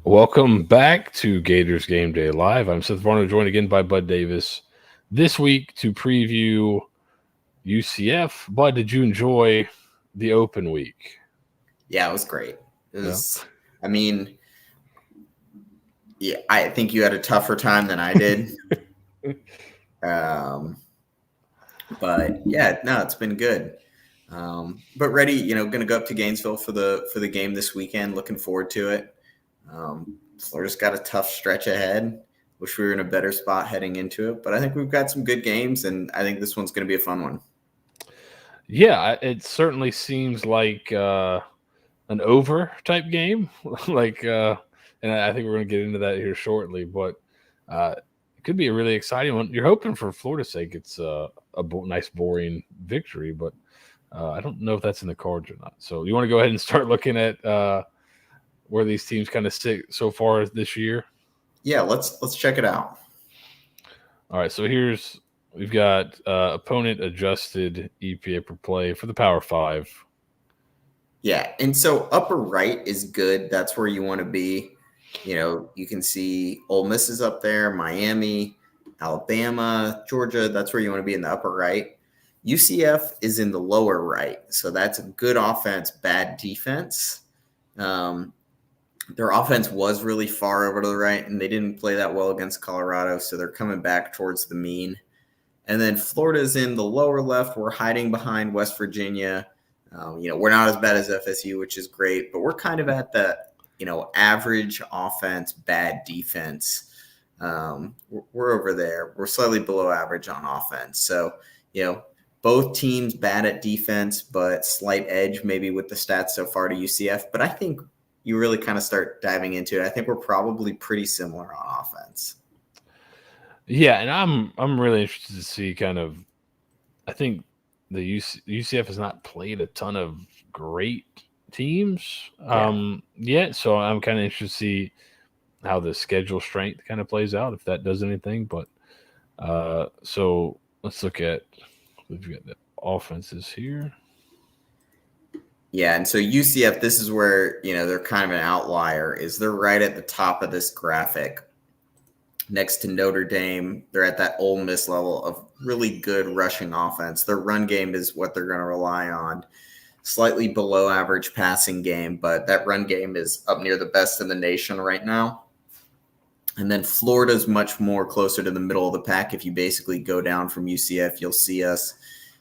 Welcome back to Gators Gameday Live. I'm Seth Varner, joined again by Bud Davis this week to preview UCF. Bud, did you enjoy the open week? Yeah, it was great. It Yeah. was, I mean, yeah, I think you had a tougher time than I did. But yeah, no, it's been good. But ready, going to go up to Gainesville for the game this weekend. Looking forward to it. Florida's got a tough stretch ahead. Wish we were in a better spot heading into it, but I think we've got some good games, and I think this one's going to be a fun one. Yeah, it certainly seems like an over type game. And I think we're going to get into that here shortly, but it could be a really exciting one. You're hoping for Florida's sake it's nice, boring victory, but I don't know if that's in the cards or not. So you want to go ahead and start looking at where these teams kind of sit so far this year? Yeah, let's check it out. All right, so we've got opponent adjusted EPA per play for the Power 5. Yeah, and so upper right is good. That's where you want to be. You can see Ole Miss is up there, Miami, Alabama, Georgia. That's where you want to be in the upper right. UCF is in the lower right. So that's a good offense, bad defense. Their offense was really far over to the right, and they didn't play that well against Colorado. So they're coming back towards the mean. And then Florida's in the lower left. We're hiding behind West Virginia. We're not as bad as FSU, which is great, but we're kind of at the, average offense, bad defense. We're over there. We're slightly below average on offense. So, both teams bad at defense, but slight edge maybe with the stats so far to UCF. But I think you really kind of start diving into it. I think we're probably pretty similar on offense. Yeah, and I'm really interested to see I think the UCF has not played a ton of great teams yet, so I'm kind of interested to see how the schedule strength kind of plays out, if that does anything. But so let's look at, we've got the offenses here. Yeah, and so UCF, this is where, they're kind of an outlier, is they're right at the top of this graphic next to Notre Dame. They're at that Ole Miss level of really good rushing offense. Their run game is what they're going to rely on. Slightly below average passing game, but that run game is up near the best in the nation right now. And then Florida's much more closer to the middle of the pack. If you basically go down from UCF, you'll see us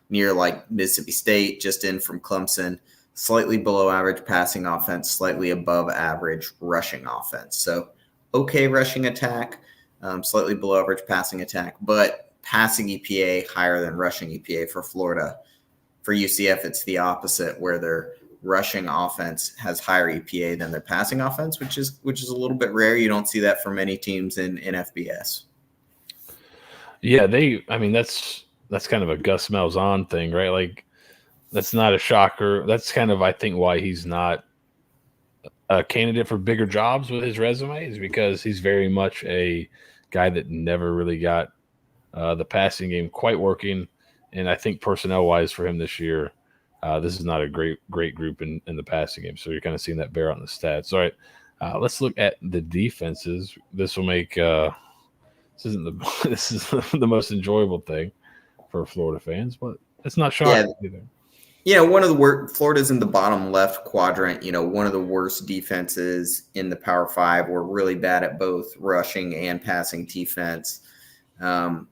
near like Mississippi State, just in from Clemson. Slightly below average passing offense, slightly above average rushing offense. So okay rushing attack, slightly below average passing attack, but passing EPA higher than rushing EPA for Florida. For UCF, it's the opposite, where their rushing offense has higher EPA than their passing offense, which is a little bit rare. You don't see that for many teams in FBS. Yeah, that's kind of a Gus Malzahn thing, right? Like, that's not a shocker. That's kind of, I think, why he's not a candidate for bigger jobs with his resume, is because he's very much a guy that never really got the passing game quite working. And I think personnel-wise for him this year, this is not a great group in the passing game. So you're kind of seeing that bear out in the stats. All right, let's look at the defenses. This will make this is the most enjoyable thing for Florida fans, but it's not shocking either. One of the worst, Florida's in the bottom left quadrant, one of the worst defenses in the Power 5. We're really bad at both rushing and passing defense. We'll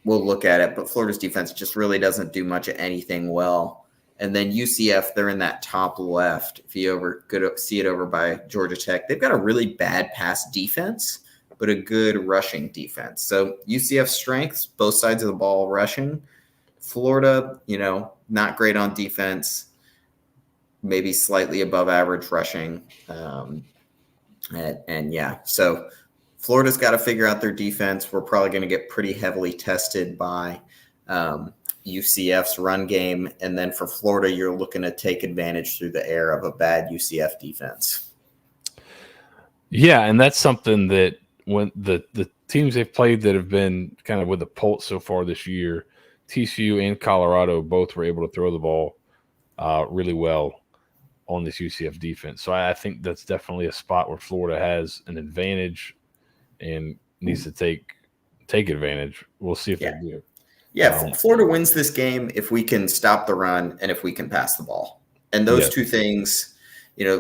look at it, but Florida's defense just really doesn't do much of anything well. And then UCF, they're in that top left. If you see it over by Georgia Tech, they've got a really bad pass defense, but a good rushing defense. So UCF strengths, both sides of the ball rushing. Florida, not great on defense, maybe slightly above average rushing. So Florida's got to figure out their defense. We're probably going to get pretty heavily tested by UCF's run game. And then for Florida, you're looking to take advantage through the air of a bad UCF defense. Yeah, and that's something that when the teams they've played that have been kind of with a pulse so far this year, TCU and Colorado both were able to throw the ball really well on this UCF defense. So I think that's definitely a spot where Florida has an advantage and needs to take advantage. We'll see if they Yeah. do. Yeah, Florida wins this game if we can stop the run and if we can pass the ball. And those Yes. two things,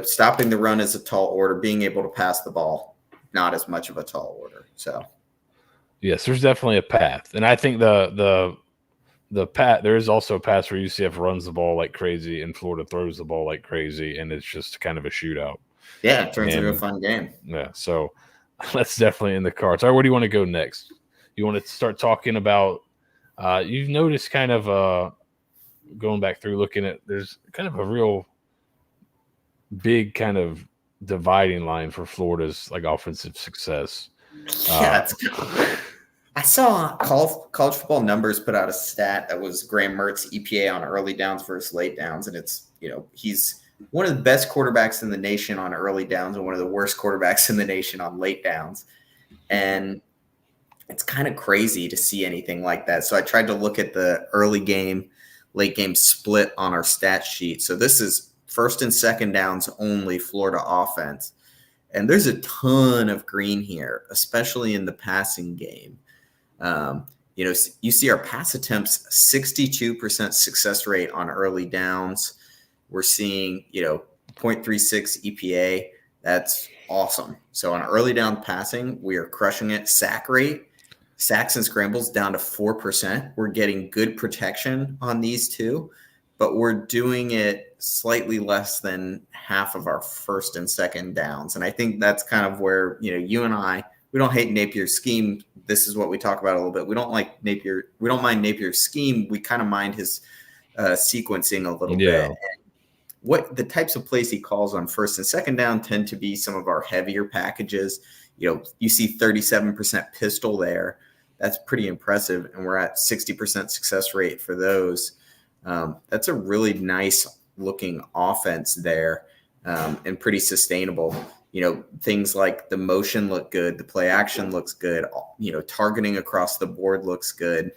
stopping the run is a tall order, being able to pass the ball, not as much of a tall order. So, yes, there's definitely a path. And I think the path, there is also a pass where UCF runs the ball like crazy and Florida throws the ball like crazy, and it's just kind of a shootout. yeah, it turns into a fun game. Yeah, so that's definitely in the cards. All right, where do you want to go next? You want to start talking about you've noticed kind of going back through looking at, there's kind of a real big kind of dividing line for Florida's like offensive success. Yeah, I saw college football numbers put out a stat that was Graham Mertz's EPA on early downs versus late downs, and it's he's one of the best quarterbacks in the nation on early downs and one of the worst quarterbacks in the nation on late downs, and it's kind of crazy to see anything like that. So I tried to look at the early game, late game split on our stat sheet. So this is first and second downs only Florida offense. And there's a ton of green here, especially in the passing game. You see our pass attempts, 62% success rate on early downs. We're seeing, 0.36 EPA. That's awesome. So on early down passing, we are crushing it. Sack rate, sacks and scrambles down to 4%. We're getting good protection on these two, but we're doing it slightly less than half of our first and second downs. And I think that's kind of where, you and I, we don't hate Napier's scheme. This is what we talk about a little bit. We don't like Napier. We don't mind Napier's scheme. We kind of mind his sequencing a little bit. And what the types of plays he calls on first and second down tend to be some of our heavier packages. You see 37% pistol there. That's pretty impressive. And we're at 60% success rate for those. That's a really nice looking offense there, and pretty sustainable. Things like the motion look good. The play action looks good. Targeting across the board looks good.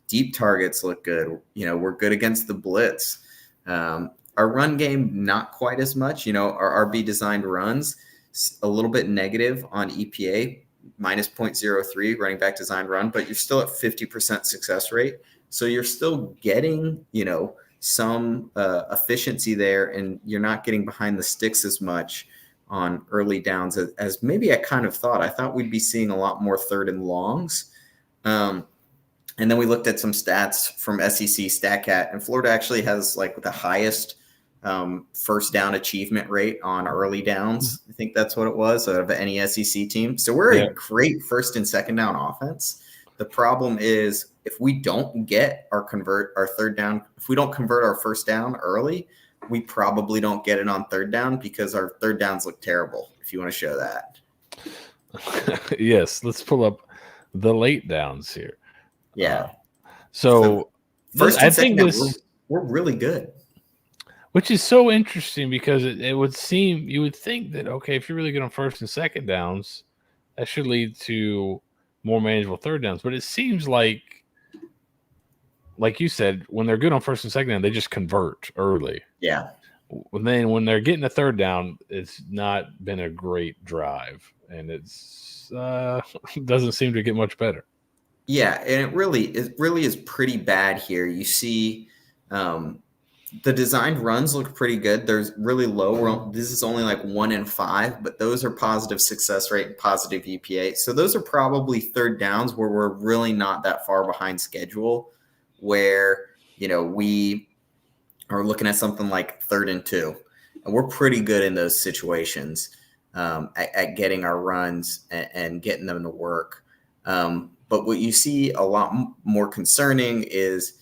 Deep targets look good. We're good against the blitz. Our run game, not quite as much. Our RB designed runs, a little bit negative on EPA, minus 0.03 running back designed run, but you're still at 50% success rate. So you're still getting, some efficiency there, and you're not getting behind the sticks as much on early downs as maybe I kind of thought. I thought we'd be seeing a lot more third and longs. And then we looked at some stats from SEC StatCat, and Florida actually has like the highest first down achievement rate on early downs. I think that's what it was out of any SEC team. So we're a great first and second down offense. The problem is if we don't get our third down, if we don't convert our first down early, we probably don't get it on third down because our third downs look terrible. If you want to show that. Yes, let's pull up the late downs here. Yeah. So first and second down, we're really good. Which is so interesting because it would seem, you would think that, okay, if you're really good on first and second downs, that should lead to more manageable third downs. But it seems like you said, when they're good on first and second down, they just convert early. Yeah. And then when they're getting a third down, it's not been a great drive, and it's doesn't seem to get much better. Yeah, and it really is pretty bad here. You see, the designed runs look pretty good. There's really low. This is only like 1 in 5, but those are positive success rate and positive EPA. So those are probably third downs where we're really not that far behind schedule, where we are looking at something like 3rd and 2, and we're pretty good in those situations at getting our runs and getting them to work. But what you see a lot more concerning is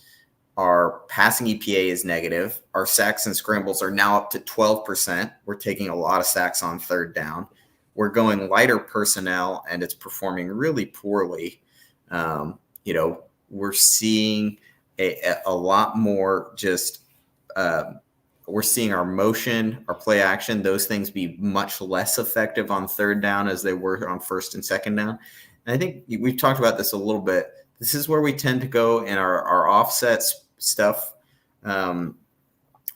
our passing EPA is negative. Our sacks and scrambles are now up to 12%. We're taking a lot of sacks on third down. We're going lighter personnel, and it's performing really poorly. We're seeing a lot more just we're seeing our motion, our play action, those things be much less effective on third down as they were on first and second down. And I think we've talked about this a little bit. This is where we tend to go in our offsets stuff.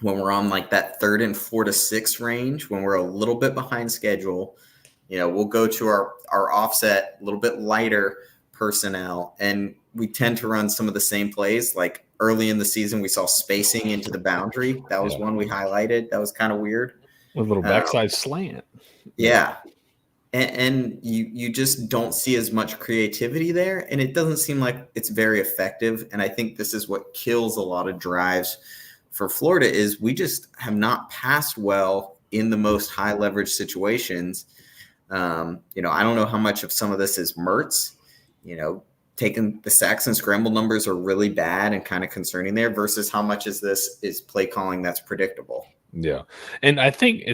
when we're on like that 3rd and 4 to 6 range, when we're a little bit behind schedule, we'll go to our offset, a little bit lighter personnel, and we tend to run some of the same plays. Like early in the season, we saw spacing into the boundary. That was one we highlighted. That was kind of weird. With a little backside slant. Yeah. And you just don't see as much creativity there, and it doesn't seem like it's very effective. And I think this is what kills a lot of drives for Florida is we just have not passed well in the most high leverage situations. I don't know how much of some of this is Mertz, taking the sacks and scramble numbers are really bad and kind of concerning there versus how much is play calling that's predictable. Yeah. And I think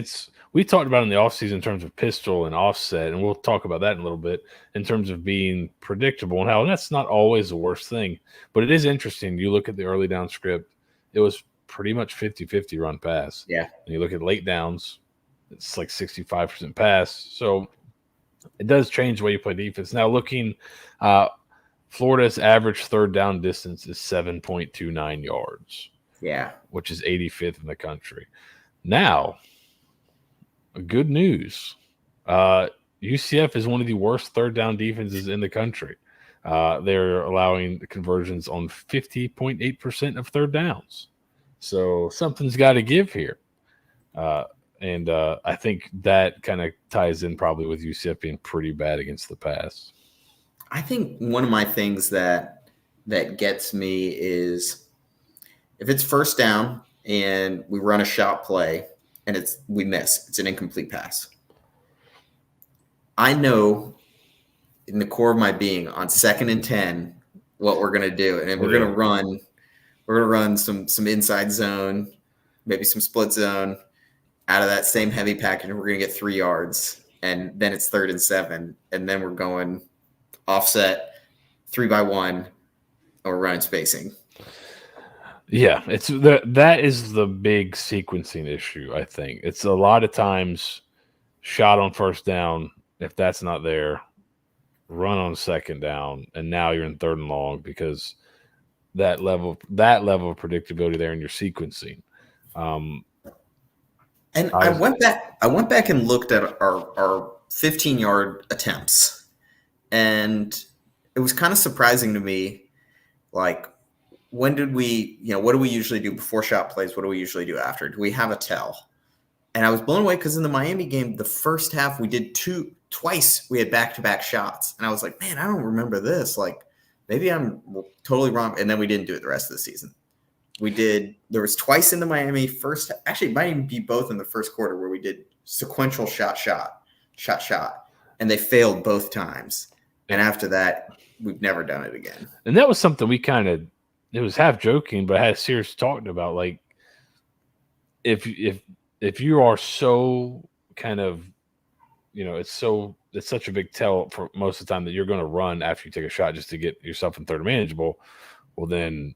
we talked about in the offseason in terms of pistol and offset, and we'll talk about that in a little bit in terms of being predictable and how that's not always the worst thing. But it is interesting. You look at the early down script, it was pretty much 50-50 run pass. Yeah. And you look at late downs, it's like 65% pass. So it does change the way you play defense. Now looking, Florida's average third down distance is 7.29 yards. Yeah. Which is 85th in the country. Now, good news. UCF is one of the worst third down defenses in the country. They're allowing conversions on 50.8% of third downs. So something's got to give here. And I think that kind of ties in probably with UCF being pretty bad against the pass. I think one of my things that gets me is if it's first down and we run a shot play and we miss, it's an incomplete pass. I know in the core of my being on 2nd and 10 what we're going to do, and we're going to run some inside zone, maybe some split zone out of that same heavy package, and we're going to get 3 yards, and then it's 3rd and 7, and then we're going offset 3-by-1, and we're running spacing. Yeah, that is the big sequencing issue, I think. It's a lot of times shot on first down. If that's not there, run on second down, and now you're in 3rd and long because that level of predictability there in your sequencing. And I went back and looked at our 15-yard attempts, and it was kind of surprising to me, like, when did we, what do we usually do before shot plays? What do we usually do after? Do we have a tell? And I was blown away because in the Miami game, the first half we did twice we had back-to-back shots. And I was like, man, I don't remember this. Like, maybe I'm totally wrong. And then we didn't do it the rest of the season. There was twice in the Miami first, actually it might even be both in the first quarter where we did sequential shot. And they failed both times. And after that, we've never done it again. And that was something we it was half joking, but had serious talking about, like, if you are so kind of, it's such a big tell for most of the time that you're going to run after you take a shot just to get yourself in 3rd manageable. Well, then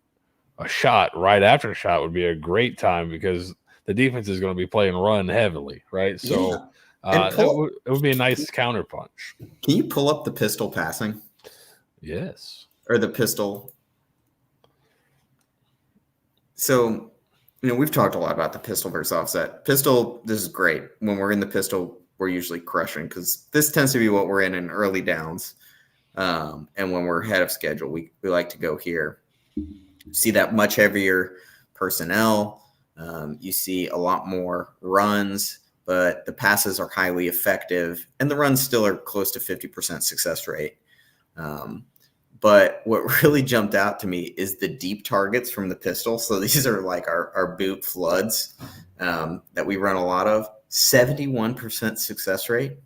a shot right after a shot would be a great time because the defense is going to be playing run heavily, right? So it would be a nice counterpunch. Can you pull up the pistol passing? Yes. Or the pistol. So, we've talked a lot about the pistol versus offset. Pistol, this is great. When we're in the pistol, we're usually crushing because this tends to be what we're in early downs. And when we're ahead of schedule, we like to go here. See that much heavier personnel. You see a lot more runs, but the passes are highly effective, and the runs still are close to 50% success rate. But what really jumped out to me is the deep targets from the pistol. So these are like our boot floods that we run a lot of. 71% success rate.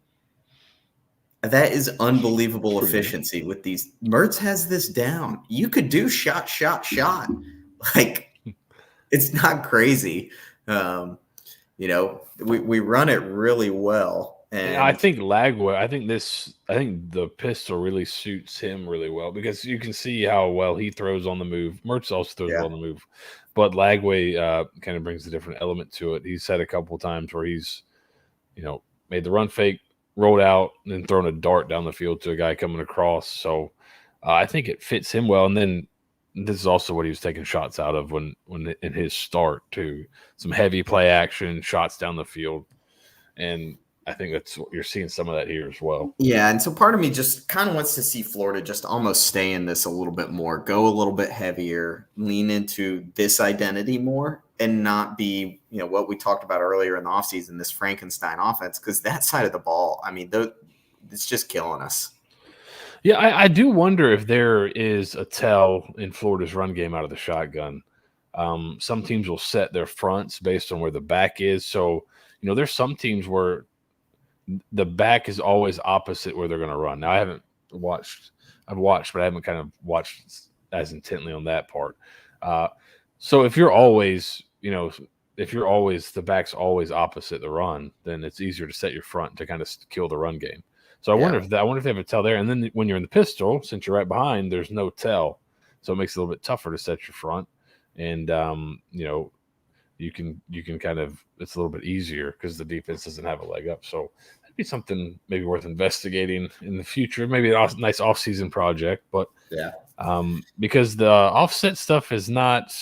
That is unbelievable efficiency with these. Mertz has this down. You could do shot. Like, it's not crazy. We run it really well. And I think Lagway, I think the pistol really suits him really well because you can see how well he throws on the move. Mertz also throws well on the move, but Lagway kind of brings a different element to it. He's had a couple of times where he's, made the run fake, rolled out, and then thrown a dart down the field to a guy coming across. So I think it fits him well. And then this is also what he was taking shots out of when in his start too. Some heavy play action, shots down the field, and I think that's you're seeing some of that here as well. Yeah, and so part of me just kind of wants to see Florida just almost stay in this a little bit more, go a little bit heavier, lean into this identity more, and not be, what we talked about earlier in the offseason, this Frankenstein offense, because that side of the ball, I mean, it's just killing us. Yeah, I do wonder if there is a tell in Florida's run game out of the shotgun. Some teams will set their fronts based on where the back is. So, there's some teams where the back is always opposite where they're going to run. Now, I've watched, but I haven't kind of watched as intently on that part. So if you're always, the back's always opposite the run, then it's easier to set your front to kind of kill the run game. So I wonder if they have a tell there. And then when you're in the pistol, since you're right behind, there's no tell, so it makes it a little bit tougher to set your front. And you can kind of, it's a little bit easier because the defense doesn't have a leg up. So that'd be something maybe worth investigating in the future. Maybe a nice off-season project, but because the offset stuff is not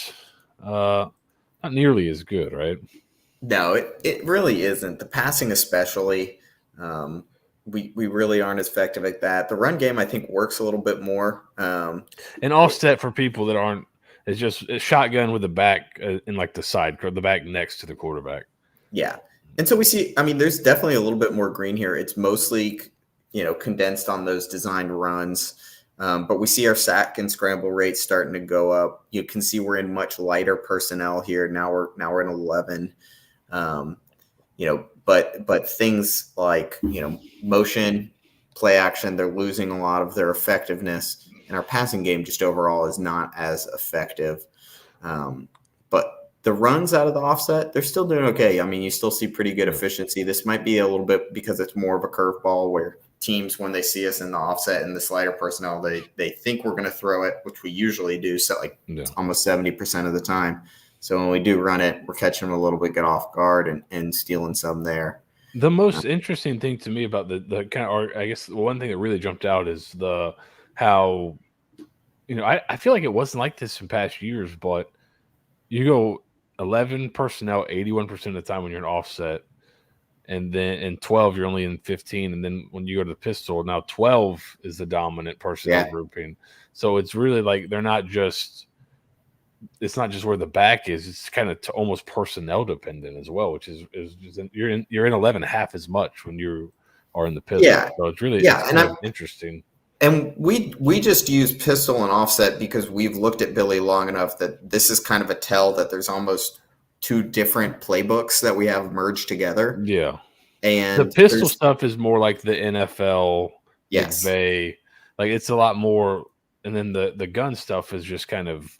nearly as good, right? No, it really isn't. The passing, especially, we really aren't as effective at that. The run game, I think, works a little bit more. And offset for people that aren't, it's just a shotgun with the back in like the side, the back next to the quarterback. Yeah. And so we see, I mean, there's definitely a little bit more green here. It's mostly, condensed on those designed runs. But we see our sack and scramble rates starting to go up. You can see we're in much lighter personnel here. Now we're in 11. But things like, motion, play action, they're losing a lot of their effectiveness. And our passing game just overall is not as effective. But the runs out of the offset, they're still doing okay. I mean, you still see pretty good efficiency. This might be a little bit because it's more of a curveball where teams, when they see us in the offset and the slider personnel, they think we're going to throw it, which we usually do, so almost 70% of the time. So when we do run it, we're catching them a little bit, get off guard and stealing some there. The most interesting thing to me about the kind of, I guess, one thing that really jumped out is how, I feel like it wasn't like this in past years, but you go 11 personnel 81% of the time when you're in offset, and then in 12 you're only in 15, and then when you go to the pistol, now 12 is the dominant personnel grouping. So it's really like it's not just where the back is, it's kind of almost personnel dependent as well, which is you're in 11 half as much when you are in the pistol. So it's really interesting. And we just use pistol and offset because we've looked at Billy long enough that this is kind of a tell that there's almost two different playbooks that we have merged together. Yeah. And the pistol stuff is more like the NFL, McVay, like it's a lot more. And then the gun stuff is just kind of,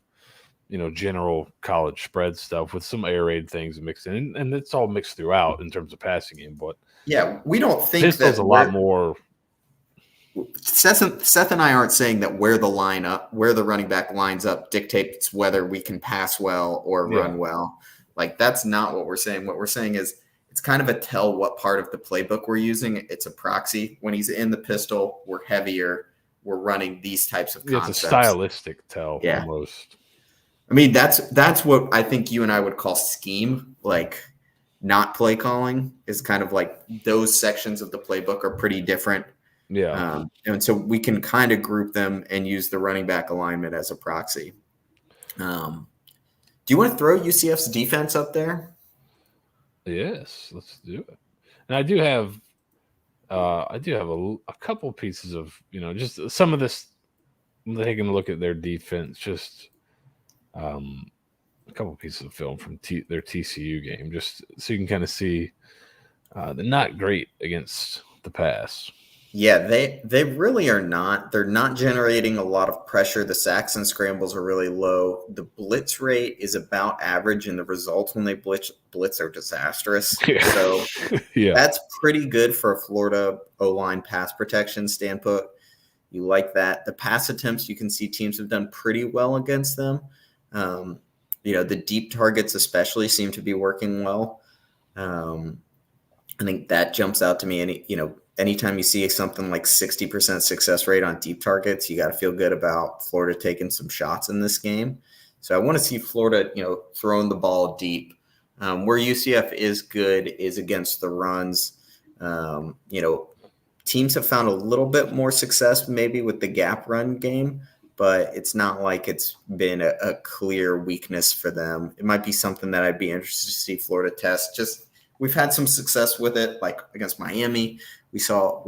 general college spread stuff with some air raid things mixed in, and it's all mixed throughout in terms of passing game. But we don't think pistol's a lot more. Seth and I aren't saying that where the running back lines up dictates whether we can pass well or run well. Like, that's not what we're saying. What we're saying is it's kind of a tell what part of the playbook we're using. It's a proxy. When he's in the pistol, we're heavier. We're running these types of concepts. It's a stylistic tell almost. I mean, that's what I think you and I would call scheme, like not play calling is kind of like those sections of the playbook are pretty different. Yeah. And so we can kind of group them and use the running back alignment as a proxy. Do you want to throw UCF's defense up there? Yes, let's do it. And I do have a couple pieces of, just some of this, taking a look at their defense, just a couple pieces of film from their TCU game, just so you can kind of see they're not great against the pass. Yeah, they really are not. They're not generating a lot of pressure. The sacks and scrambles are really low. The blitz rate is about average, and the results when they blitz are disastrous. So that's pretty good for a Florida O-line pass protection standpoint. You like that. The pass attempts, you can see teams have done pretty well against them. The deep targets especially seem to be working well. I think that jumps out to me. And, anytime you see something like 60% success rate on deep targets, you got to feel good about Florida taking some shots in this game. So I want to see Florida, throwing the ball deep. Where UCF is good is against the runs. Teams have found a little bit more success maybe with the gap run game, but it's not like it's been a clear weakness for them. It might be something that I'd be interested to see Florida test. Just we've had some success with it, like against Miami. We saw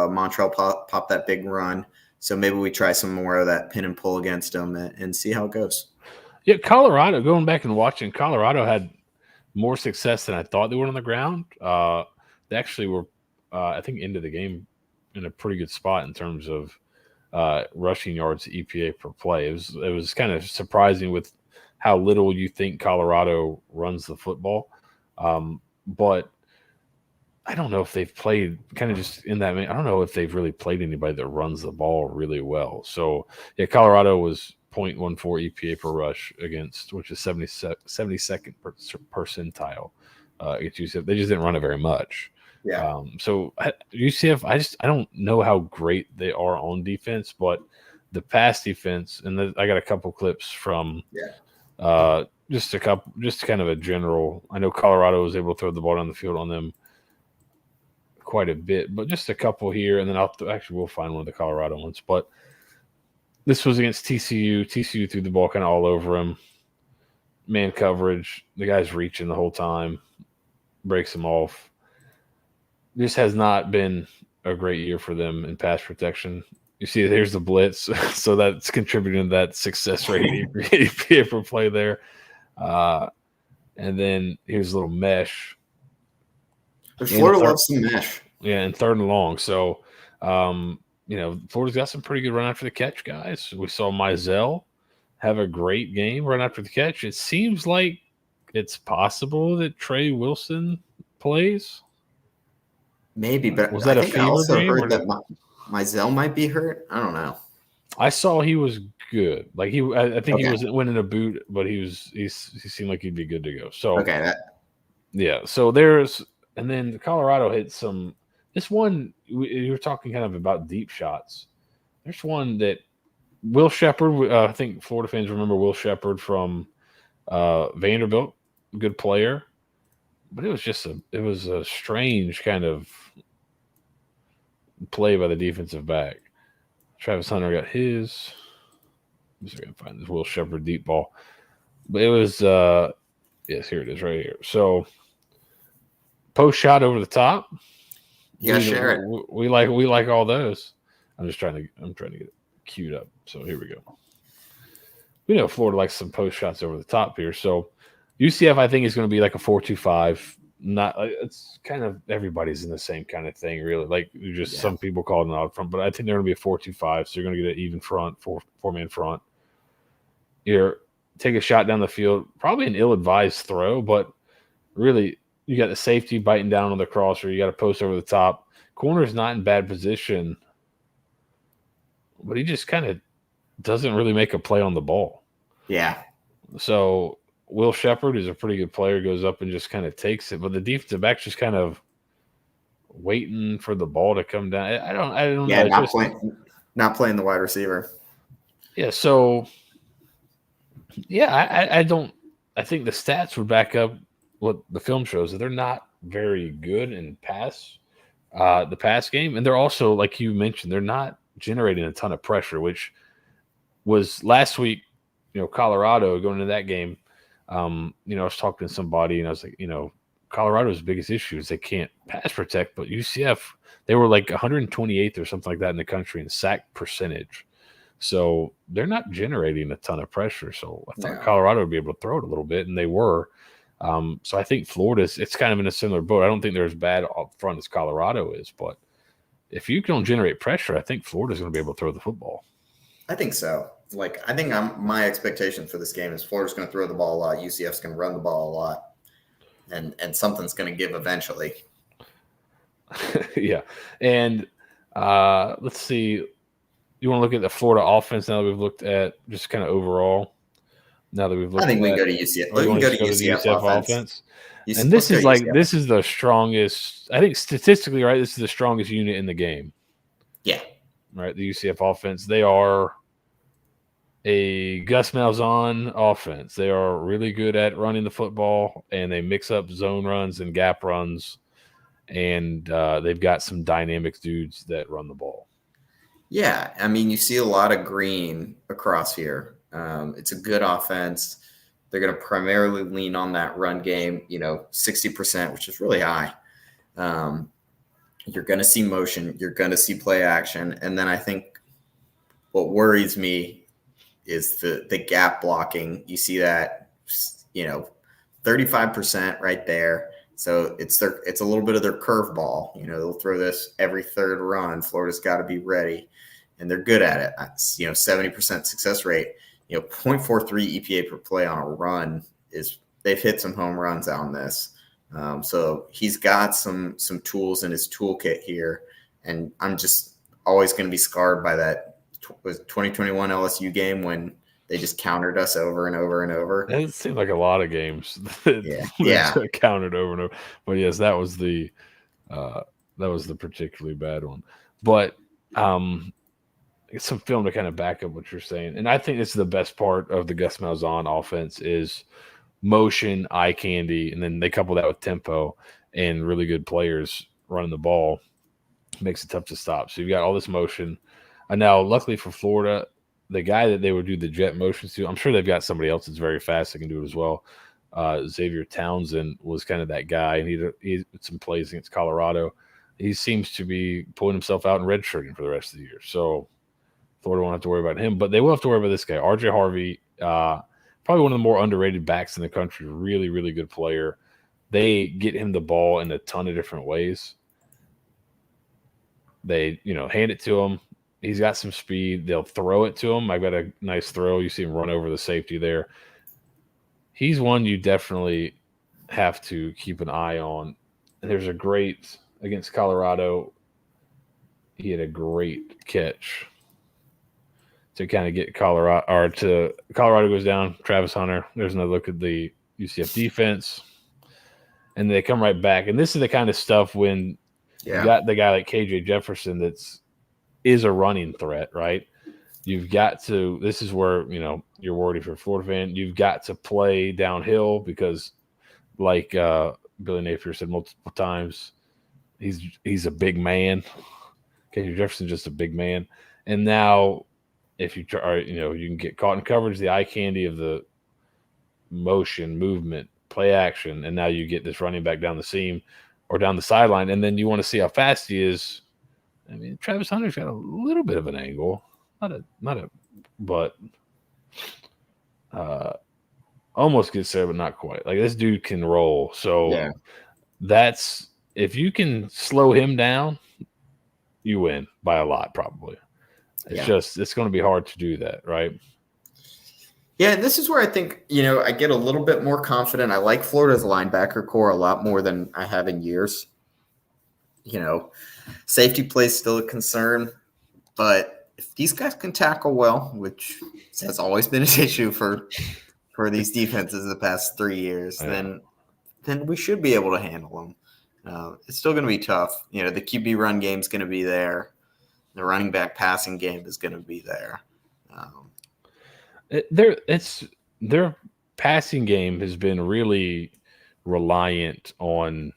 Montreal pop that big run. So maybe we try some more of that pin and pull against them and see how it goes. Yeah, Colorado, going back and watching, Colorado had more success than I thought they would on the ground. They actually were, I think, into the game in a pretty good spot in terms of rushing yards EPA per play. It was kind of surprising with how little you think Colorado runs the football. But I don't know if they've played kind of just in that. I don't know if they've really played anybody that runs the ball really well. So yeah, Colorado was 0.14 EPA per rush against, which is 72nd percentile against UCF. They just didn't run it very much. Yeah. So UCF, I don't know how great they are on defense, but the pass defense, and I got a couple clips from just kind of a general. I know Colorado was able to throw the ball down the field on them quite a bit, but just a couple here, and then we'll find one of the Colorado ones. But this was against TCU. TCU threw the ball kind of all over him. Man coverage. The guy's reaching the whole time. Breaks him off. This has not been a great year for them in pass protection. You see, there's the blitz, so that's contributing to that success rate EPA per play there. And then here's a little mesh. Florida loves some mesh. Yeah, and 3rd and long. So, Florida's got some pretty good run after the catch guys. We saw Mizell have a great game run after the catch. It seems like it's possible that Trey Wilson plays. Maybe, but was that I think I also heard that Mizell might be hurt. I don't know. I saw he was good. Like I think he was winning a boot, but he seemed like he'd be good to go. So yeah. So and then Colorado hit some. This one you were talking kind of about deep shots. There's one that Will Shepard. I think Florida fans remember Will Shepard from Vanderbilt, good player. But it was a strange kind of play by the defensive back. Travis Hunter got his. I'm just gonna find this Will Shepard deep ball. But it was yes, here it is right here. So post shot over the top. Yeah, share it. We like all those. I'm trying to get it queued up. So here we go. We know Florida likes some post shots over the top here. So UCF, I think, is going to be like a 4-2-5. Not it's kind of everybody's in the same kind of thing, really. Like some people call it an odd front, but I think they're going to be a 4-2-5. So you're going to get an even front, four-man front. You're take a shot down the field, probably an ill-advised throw, but really you got the safety biting down on the crosser. You got a post over the top. Corner's not in bad position, but he just kind of doesn't really make a play on the ball. Yeah. So Will Shepard is a pretty good player, goes up and just kind of takes it, but the defensive back's just kind of waiting for the ball to come down. I don't know. Not playing the wide receiver. Yeah, so I think the stats would back up what the film shows, that they're not very good in the pass game, and they're also, like you mentioned, they're not generating a ton of pressure, which was last week. Colorado going into that game. I was talking to somebody and I was like, Colorado's biggest issue is they can't pass protect, but UCF, they were like 128th or something like that in the country in sack percentage. So they're not generating a ton of pressure. So I thought Colorado would be able to throw it a little bit, and they were. So I think it's kind of in a similar boat. I don't think they're as bad up front as Colorado is, but if you don't generate pressure, I think Florida's going to be able to throw the football. I think so. I think my expectation for this game is Florida's going to throw the ball a lot. UCF's going to run the ball a lot, and something's going to give eventually. Yeah, and let's see. You want to look at the Florida offense now that we've looked at just kind of overall. Now that we've I looked at think we can that, go to UCF. or We you can want to go to just go to the UCF UCF offense. offense? And Let's go UCF. this is the strongest. I think statistically, right? This is the strongest unit in the game. Yeah. Right, the UCF offense. They are a Gus Malzahn offense. They are really good at running the football, and they mix up zone runs and gap runs, and they've got some dynamic dudes that run the ball. Yeah, I mean, you see a lot of green across here. It's a good offense. They're going to primarily lean on that run game, 60%, which is really high. You're going to see motion. You're going to see play action. And then I think what worries me is the gap blocking. You see that, 35% right there. So it's a little bit of their curveball. They'll throw this every third run. Florida's got to be ready, and they're good at it. 70% success rate. 0.43 EPA per play on a run is they've hit some home runs on this. So he's got some tools in his toolkit here, and I'm just always going to be scarred by that 2021 LSU game when they just countered us over and over and over. It seemed like a lot of games that countered over and over. But yes, that was the particularly bad one. But it's some film to kind of back up what you're saying, and I think this is the best part of the Gus Malzahn offense is motion, eye candy, and then they couple that with tempo and really good players running the ball. Makes it tough to stop. So you've got all this motion. And now, luckily for Florida, the guy that they would do the jet motions to, I'm sure they've got somebody else that's very fast that can do it as well. Xavier Townsend was kind of that guy, and he did some plays against Colorado. He seems to be pulling himself out and redshirting for the rest of the year. So Florida won't have to worry about him, but they will have to worry about this guy, RJ Harvey, probably one of the more underrated backs in the country. Really, really good player. They get him the ball in a ton of different ways. They, hand it to him. He's got some speed. They'll throw it to him. I've got a nice throw. You see him run over the safety there. He's one you definitely have to keep an eye on. And there's a great, against Colorado, he had a great catch to kind of get Colorado goes down. Travis Hunter. There's another look at the UCF defense. And they come right back. And this is the kind of stuff when you got the guy like KJ Jefferson is a running threat, right? You've got to – this is where, you're worried if you're a Florida fan. You've got to play downhill because, like Billy Napier said multiple times, he's a big man. KJ Jefferson's just a big man. And now if you try, you can get caught in coverage, the eye candy of the motion, movement, play action, and now you get this running back down the seam or down the sideline, and then you want to see how fast he is. I mean, Travis Hunter's got a little bit of an angle, but almost gets there, but not quite. Like this dude can roll. So that's if you can slow him down, you win by a lot, probably. It's going to be hard to do that, right? Yeah, and this is where I think, I get a little bit more confident. I like Florida's linebacker core a lot more than I have in years. Safety play is still a concern, but if these guys can tackle well, which has always been an issue for these defenses the past 3 years, then we should be able to handle them. It's still going to be tough. The QB run game is going to be there. The running back passing game is going to be there. Their passing game has been really reliant on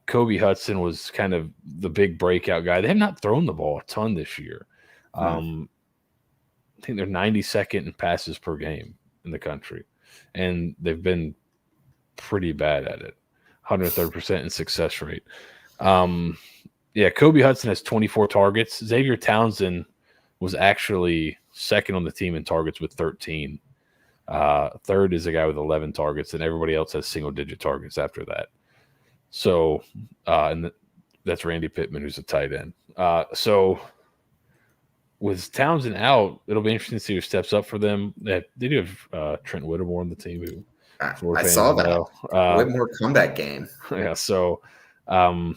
Kobe Hudson was kind of the big breakout guy. They have not thrown the ball a ton this year. I think they're 92nd in passes per game in the country, and they've been pretty bad at it. 130% in success rate. Kobe Hudson has 24 targets. Xavier Townsend was actually second on the team in targets with 13. Third is a guy with 11 targets, and everybody else has single-digit targets after that. So, and that's Randy Pittman, who's a tight end. So, with Townsend out, it'll be interesting to see who steps up for them. They do have Trent Whittemore on the team. Who I saw that. Whitmore comeback game. Yeah, so I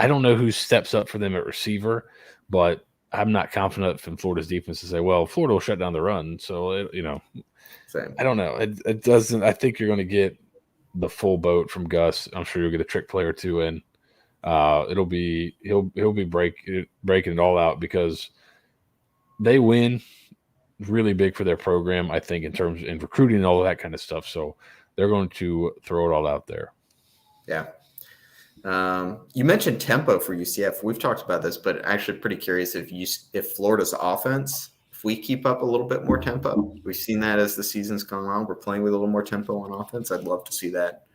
don't know who steps up for them at receiver, but I'm not confident from Florida's defense to say, well, Florida will shut down the run. So, Same. I don't know. It doesn't. I think you're going to get the full boat from Gus. I'm sure you'll get a trick play or two in. It'll be he'll be breaking it all out because they win really big for their program. I think in terms in recruiting and all that kind of stuff. So they're going to throw it all out there. Yeah. You mentioned tempo for UCF. We've talked about this, but actually pretty curious if Florida's offense, if we keep up a little bit more tempo. We've seen that as the season's gone on. We're playing with a little more tempo on offense. I'd love to see that,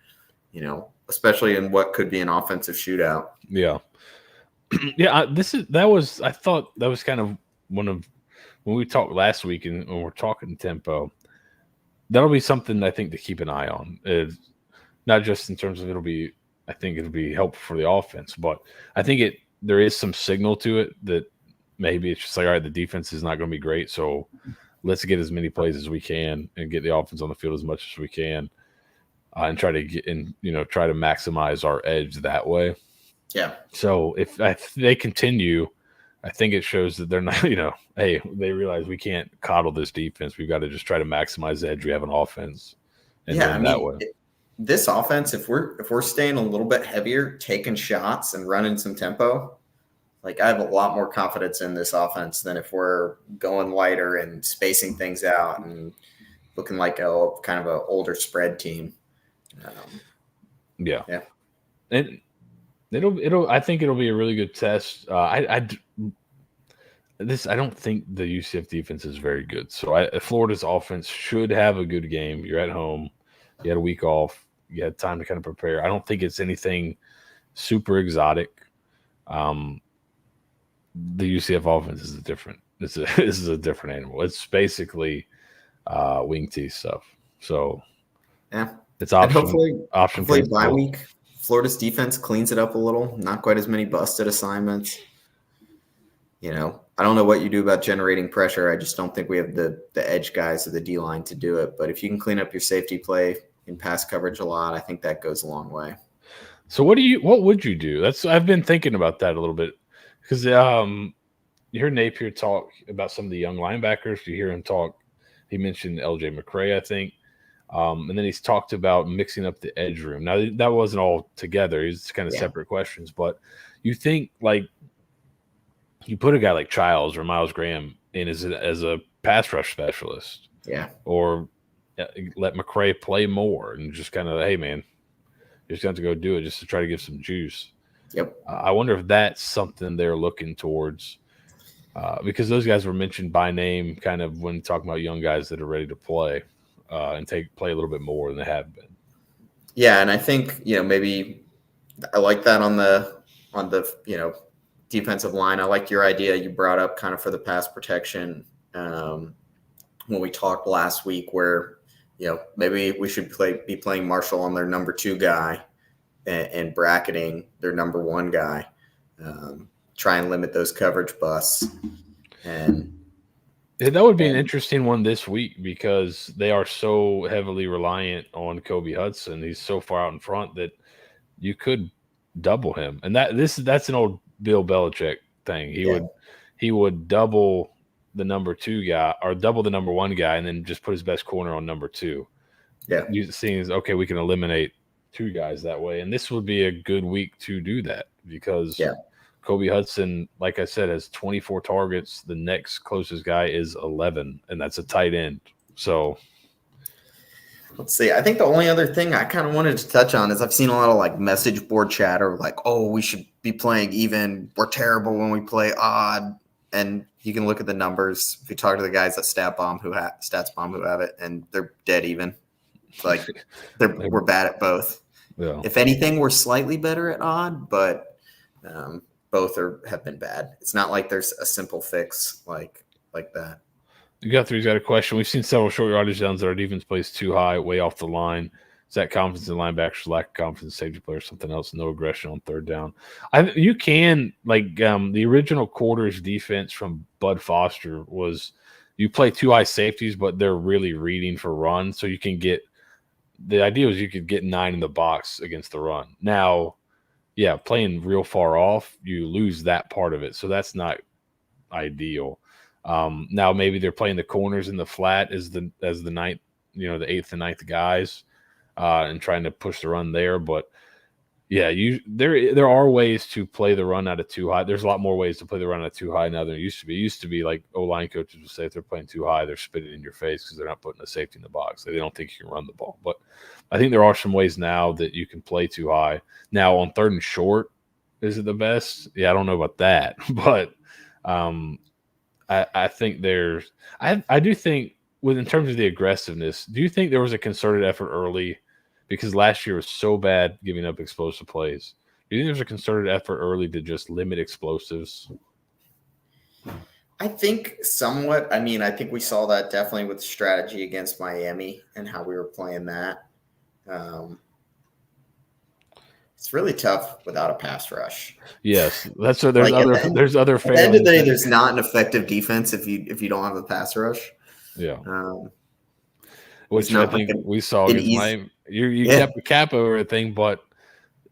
especially in what could be an offensive shootout. Yeah. Yeah, I thought that was kind of one of when we talked last week and when we're talking tempo, that'll be something I think to keep an eye on. Not just in terms of I think it'll be helpful for the offense, but I think there is some signal to it that maybe it's just like, all right, the defense is not going to be great, so let's get as many plays as we can and get the offense on the field as much as we can, and try to try to maximize our edge that way. Yeah. So if they continue, I think it shows that they're not, hey, they realize we can't coddle this defense. We've got to just try to maximize the edge we have on offense and win that way. This offense, if we're staying a little bit heavier, taking shots and running some tempo, like I have a lot more confidence in this offense than if we're going lighter and spacing things out and looking like a kind of an older spread team. Yeah. And I think it'll be a really good test. I don't think the UCF defense is very good. So Florida's offense should have a good game. You're at home. You had a week off. You had time to kind of prepare. I don't think it's anything super exotic. The UCF offense is different. This is a different animal. It's basically wing tee stuff. So yeah, it's option. Hopefully bye week, Florida's defense cleans it up a little. Not quite as many busted assignments. I don't know what you do about generating pressure. I just don't think we have the edge guys or the D line to do it. But if you can clean up your safety play in pass coverage a lot, I think that goes a long way. So what would you do? I've been thinking about that a little bit because you heard Napier talk about some of the young linebackers. You hear him talk. He mentioned LJ McCray, I think, and then he's talked about mixing up the edge room. Now that wasn't all together; it's kind of separate questions. But you think like you put a guy like Childs or Miles Graham in as a pass rush specialist, or let McCray play more and just kind of, hey man, you just got to go do it just to try to give some juice. Yep. I wonder if that's something they're looking towards, because those guys were mentioned by name kind of when talking about young guys that are ready to play and play a little bit more than they have been. Yeah, and I think maybe I like that on the defensive line. I like your idea you brought up kind of for the pass protection when we talked last week, where maybe we should be playing Marshall on their number 2 guy and bracketing their number 1 guy. Try and limit those coverage busts. And that would be an interesting one this week because they are so heavily reliant on Kobe Hudson. He's so far out in front that you could double him, and that's an old Bill Belichick thing. He would double the number 2 guy or double the number 1 guy and then just put his best corner on number 2. Yeah. Seeing as, okay, we can eliminate 2 guys that way. And this would be a good week to do that because Kobe Hudson, like I said, has 24 targets. The next closest guy is 11, and that's a tight end. So let's see. I think the only other thing I kind of wanted to touch on is I've seen a lot of like message board chatter like, oh, we should be playing even. We're terrible when we play odd. And you can look at the numbers. If you talk to the guys at StatsBomb who have it, and they're dead even. It's like we're bad at both. Yeah. If anything, we're slightly better at odd, but both have been bad. It's not like there's a simple fix like that. Guthrie's got a question. We've seen several short yardage downs that our defense plays too high, way off the line. Is that confidence in linebackers, lack of confidence in safety players, something else? No aggression on third down. You can, like the original quarters defense from Bud Foster was you play 2 high safeties, but they're really reading for run. So you can get – the idea was you could get 9 in the box against the run. Now, playing real far off, you lose that part of it. So that's not ideal. Now maybe they're playing the corners in the flat as the ninth, the eighth and ninth guys, and trying to push the run there. But yeah, there are ways to play the run out of too high. There's a lot more ways to play the run out of too high now than there used to be. It used to be like O-line coaches would say if they're playing too high, they're spitting in your face because they're not putting a safety in the box. They don't think you can run the ball. But I think there are some ways now that you can play too high. Now on third and short, is it the best? Yeah, I don't know about that, but I think I do think in terms of the aggressiveness, do you think there was a concerted effort early? Because last year was so bad giving up explosive plays. Do you think there's a concerted effort early to just limit explosives? I think somewhat. I mean, I think we saw that definitely with strategy against Miami and how we were playing that. It's really tough without a pass rush. Yes, that's what there's other. At the end of the day, there's not an effective defense if you don't have a pass rush. Yeah. Which I think we saw against Miami. You kept the cap over everything, but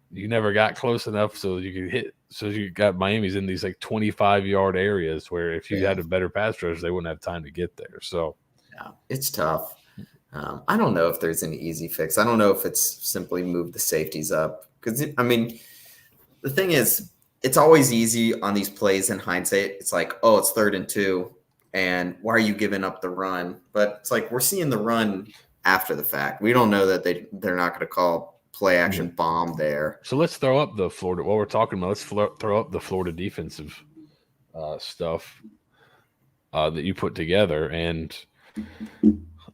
you never got close enough so you could hit. So you got Miami's in these like 25-yard areas where if you had a better pass rush, they wouldn't have time to get there. So yeah, it's tough. I don't know if there's an easy fix. I don't know if it's simply move the safeties up because I mean, the thing is, it's always easy on these plays in hindsight. It's like, oh, it's 3rd and 2. And why are you giving up the run? But it's like we're seeing the run after the fact. We don't know that they're not going to call play action bomb there. So let's throw up the Florida. While we're talking about, let's throw up the Florida defensive stuff that you put together. And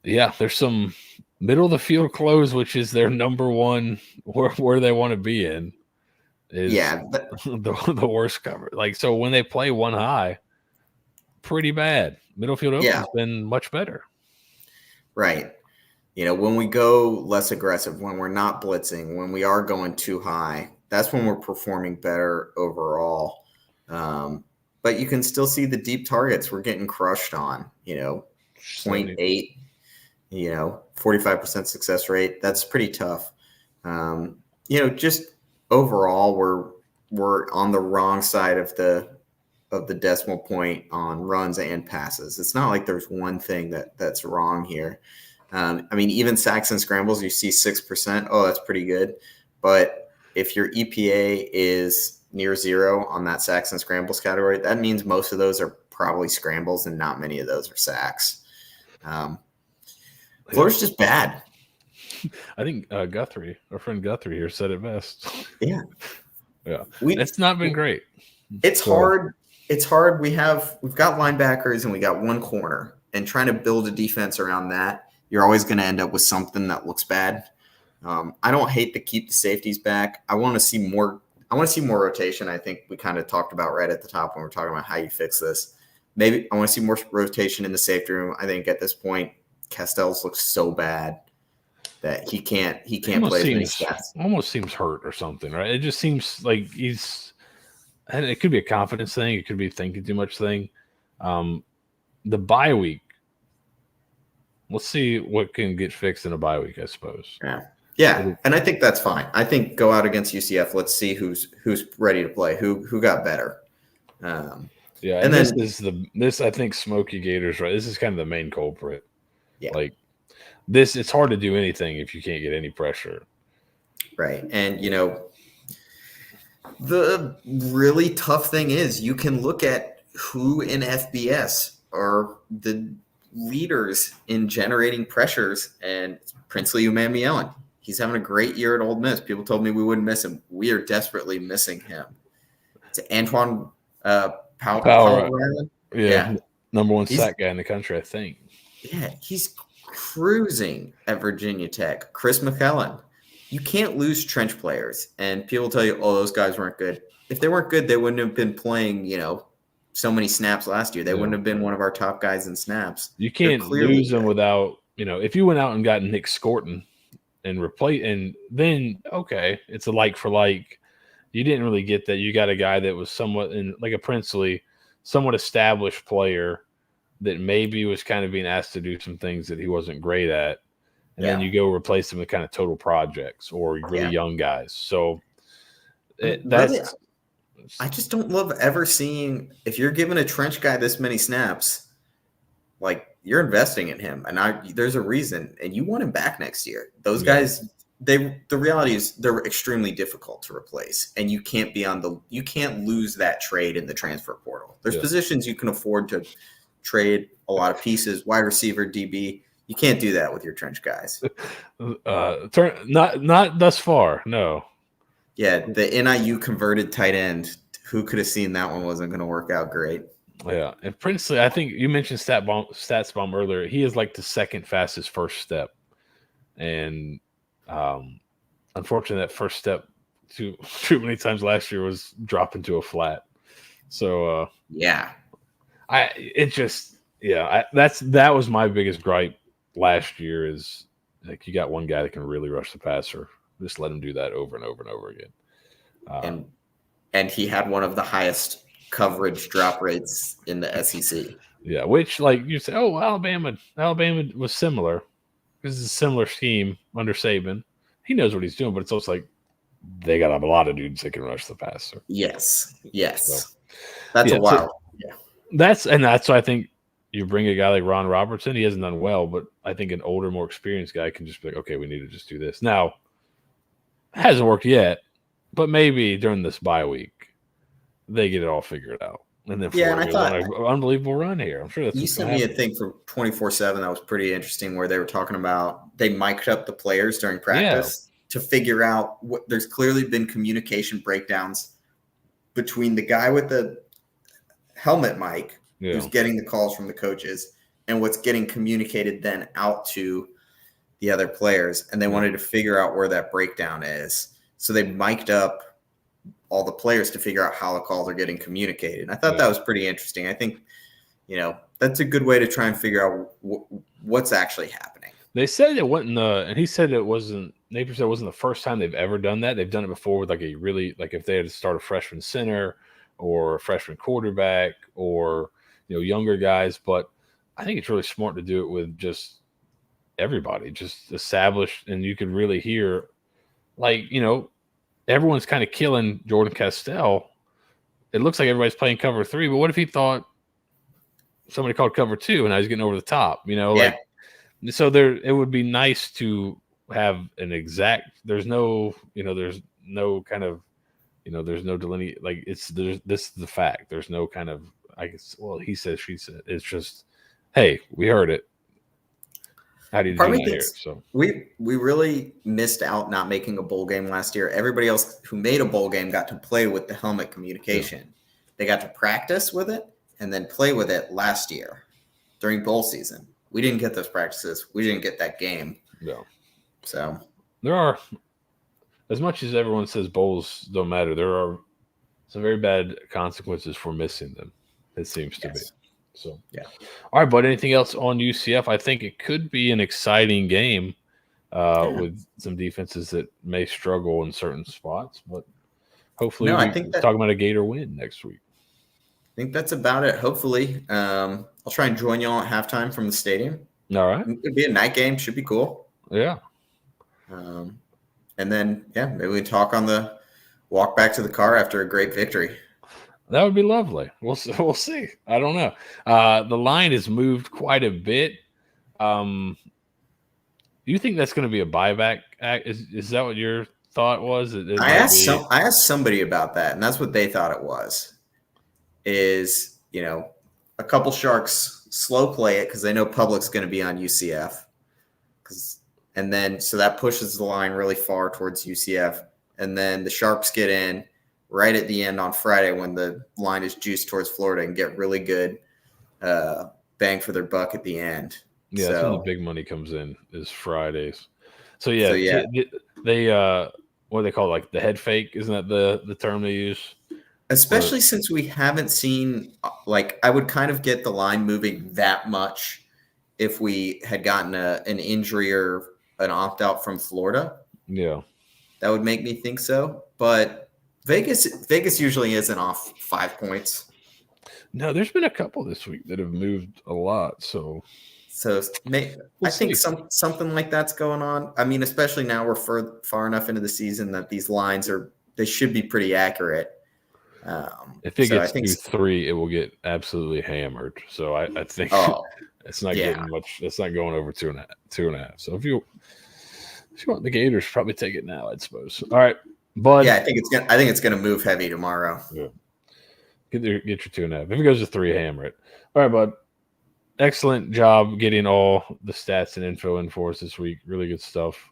yeah, there's some middle of the field close, which is their number one where they want to be in. Is the worst cover. Like so when they play one high. Pretty bad. Middle field open has been much better. Right. When we go less aggressive, when we're not blitzing, when we are going too high, that's when we're performing better overall. But you can still see the deep targets we're getting crushed on, 0.8, 45% success rate. That's pretty tough. Just overall, we're on the wrong side of the decimal point on runs and passes. It's not like there's one thing that's wrong here. I mean, even sacks and scrambles, you see 6%. Oh, that's pretty good. But if your EPA is near 0 on that sacks and scrambles category, that means most of those are probably scrambles and not many of those are sacks. Florida's just bad. I think Guthrie, our friend Guthrie here, said it best. Yeah. It's not been great. It's hard. It's hard. We've got linebackers and we got one corner, and trying to build a defense around that, you're always going to end up with something that looks bad. I don't hate to keep the safeties back. I want to see more. I want to see more rotation. I think we kind of talked about right at the top when we're talking about how you fix this. Maybe I want to see more rotation in the safety room. I think at this point, Castells looks so bad that he can't play as many snaps. Almost seems hurt or something, right? It just seems like he's. And it could be a confidence thing. It could be a thinking too much thing. The bye week. Let's see what can get fixed in a bye week, I suppose. Yeah, and I think that's fine. I think go out against UCF. Let's see who's ready to play. Who got better. And then this I think Smoky Gators, right? This is kind of the main culprit. Yeah, like this. It's hard to do anything if you can't get any pressure. Right, and the really tough thing is you can look at who in FBS are the leaders in generating pressures, and Princely Umamielen. He's having a great year at Ole Miss. People told me we wouldn't miss him. We are desperately missing him. It's Antoine Powell. Yeah, number one sack guy in the country, I think. Yeah, he's cruising at Virginia Tech. Chris McKellen. You can't lose trench players, and people tell you, oh, those guys weren't good. If they weren't good, they wouldn't have been playing, so many snaps last year. They wouldn't have been one of our top guys in snaps. You can't lose them without, if you went out and got Nick Scorton and replace, and then, okay, it's a like for like. You didn't really get that. You got a guy that was somewhat like a Princely, somewhat established player that maybe was kind of being asked to do some things that he wasn't great at. And then you go replace them with kind of total projects or really young guys. So I just don't love ever seeing if you're giving a trench guy this many snaps, like you're investing in him, and there's a reason, and you want him back next year. Those Yeah. guys, the reality is they're extremely difficult to replace, and you can't lose that trade in the transfer portal. There's positions you can afford to trade a lot of pieces, wide receiver, DB. You can't do that with your trench guys. Not thus far, no. Yeah, the NIU converted tight end. Who could have seen that one wasn't going to work out great? Yeah, and Princely, I think you mentioned StatsBomb earlier. He is like the second fastest first step, and unfortunately, that first step too many times last year was dropping to a flat. So yeah, that was my biggest gripe last year is like you got one guy that can really rush the passer. Just let him do that over and over and over again. And he had one of the highest coverage drop rates in the SEC. Yeah, which like you say, oh, Alabama was similar. This is a similar scheme under Saban. He knows what he's doing, but it's also like they got a lot of dudes that can rush the passer. Yes. So, that's a while. Yeah. That's why I think you bring a guy like Ron Robertson. He hasn't done well, but I think an older, more experienced guy can just be like, okay, we need to just do this. Now, it hasn't worked yet, but maybe during this bye week, they get it all figured out. And then and I thought an unbelievable run here. I'm sure that's you sent me a thing for 24/7 that was pretty interesting, where they were talking about they mic'd up the players during practice to figure out what. There's clearly been communication breakdowns between the guy with the helmet mic, who's getting the calls from the coaches, and what's getting communicated then out to the other players. And they wanted to figure out where that breakdown is, so they mic'd up all the players to figure out how the calls are getting communicated. And I thought that was pretty interesting. I think, that's a good way to try and figure out what's actually happening. They said it wasn't and he said it wasn't, Napier said it wasn't the first time they've ever done that. They've done it before with like if they had to start a freshman center or a freshman quarterback or, younger guys. But I think it's really smart to do it with just everybody, just established. And you could really hear everyone's kind of killing Jordan Castell. It looks like everybody's playing cover 3, but what if he thought somebody called cover 2 and now he's getting over the top? So it would be nice to have an exact. There's no kind of, there's no delineate. Like this is the fact. There's no kind of, I guess. Well, he said, she said. It's just, hey, we heard it. How do you do that? So we really missed out not making a bowl game last year. Everybody else who made a bowl game got to play with the helmet communication. Yeah. They got to practice with it and then play with it last year during bowl season. We didn't get those practices. We didn't get that game. No. So there are, as much as everyone says bowls don't matter, there are some very bad consequences for missing them. It seems to be. So, yeah. All right, but anything else on UCF? I think it could be an exciting game with some defenses that may struggle in certain spots, but hopefully I think talking about a Gator win next week. I think that's about it. Hopefully, I'll try and join y'all at halftime from the stadium. All right. It'd be a night game. Should be cool. Yeah. And then, maybe we talk on the walk back to the car after a great victory. That would be lovely. We'll see. I don't know. The line has moved quite a bit. Do you think that's going to be a buyback act? Is that what your thought was? I asked somebody about that, and that's what they thought it was. Is a couple Sharks slow play it because they know public's going to be on UCF, and then so that pushes the line really far towards UCF, and then the Sharks get in right at the end on Friday when the line is juiced towards Florida and get really good bang for their buck at the end. Yeah, that's when the big money comes in is Fridays. So they what do they call it? Like the head fake? Isn't that the term they use? Especially since we haven't seen, I would kind of get the line moving that much if we had gotten an injury or an opt-out from Florida. Yeah. That would make me think so. But Vegas usually isn't off 5 points. No, there's been a couple this week that have moved a lot. So I think something like that's going on. I mean, especially now we're far enough into the season that these lines they should be pretty accurate. If it So I gets think, 2-3, it will get absolutely hammered. So I think oh, it's not yeah. getting much. It's not going over 2.5. So if you want the Gators, probably take it now, I suppose. All right, bud. Yeah, I think it's gonna move heavy tomorrow. Yeah. Get your 2.5. If it goes to 3, hammer it. All right, bud. Excellent job getting all the stats and info in for us this week. Really good stuff.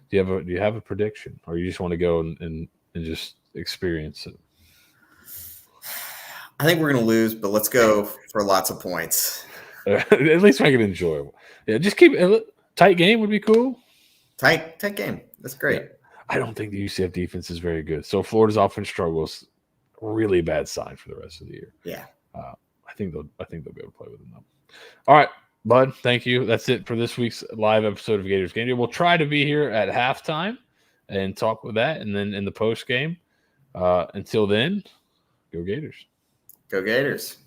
Do you have a prediction, or you just want to go and just experience it? I think we're gonna lose, but let's go for lots of points. At least make it enjoyable. Yeah, just keep tight game would be cool. Tight game. That's great. Yeah. I don't think the UCF defense is very good. So Florida's offense struggles. Really bad sign for the rest of the year. Yeah. I think they'll be able to play with them though. All right, bud. Thank you. That's it for this week's live episode of Gators Gameday. We'll try to be here at halftime and talk with that, and then in the post game. Until then, go Gators. Go Gators.